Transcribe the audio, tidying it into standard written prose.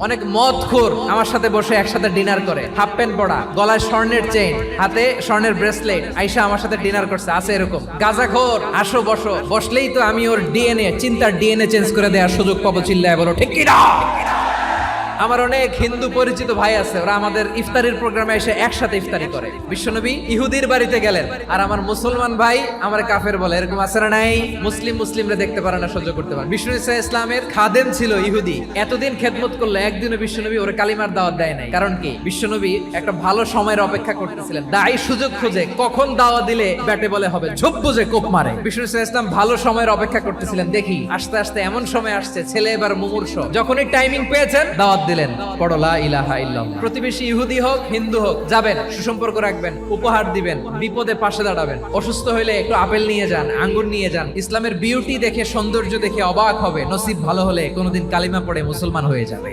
অনেক মদখোর আমার সাথে বসে একসাথে ডিনার করে, হাফ প্যান্ট পরা, গলায় স্বর্ণের চেইন, হাতে স্বর্ণের ব্রেসলেট, আইসা আমার সাথে ডিনার করছে, আছে এরকম। গাঁজাখোর, আসো বসো, বসলেই তো আমি ওর ডিএনএ, চিন্তার ডিএনএ চেঞ্জ করে দেওয়ার সুযোগ পাবো, চিল্লায় বলো ঠিক কি না? আমার অনেক হিন্দু পরিচিত ভাই আছে, ওরা আমাদের ইফতারির প্রোগ্রামে এসে একসাথে ইফতারি করে। বিশ্বনবী ইহুদির বাড়িতে গেলেন, আর আমার মুসলমান ভাই আমার কাফের বলে, এরকম আছে না নাই? মুসলিমরা দেখতে পারে না, সহ্য করতে পারে। বিষ্ণু ইসা ইসলামের খাদেম ছিল ইহুদি, এতদিন খেদমত করলে একদিনও বিশ্বনবী ওরে কালিমার দাওয়াত দেয় নাই। কারণ কি? বিশ্বনবী একটা ভালো সময়ের অপেক্ষা করতেছিলেন, দায়ী সুযোগ খুঁজে কখন দাওয়াত দিলে ব্যাটে বলে হবে, ঝোপ বুঝে কোপ মারে। বিষ্ণু ইসা ইসলাম ভালো সময়ের অপেক্ষা করতেছিলেন, দেখি আস্তে আস্তে এমন সময় আসছে, ছেলে এবার মুমূর্ষ, যখনই টাইমিং পেয়েছেন দাওয়াত দিলেন, পড়ো লা ইলাহা ইল্লাল্লাহ। প্রতিবেশী ইহুদি হোক হিন্দু হোক, যাবেন, সুসম্পর্ক রাখবেন, উপহার দিবেন, বিপদে পাশে দাঁড়াবেন। অসুস্থ হইলে একটু আপেল নিয়ে যান, আঙ্গুর নিয়ে যান। ইসলামের বিউটি দেখে, সৌন্দর্য দেখে অবাক হবে, নসিব ভালো হলে কোনোদিন কালিমা পড়ে মুসলমান হয়ে যাবে।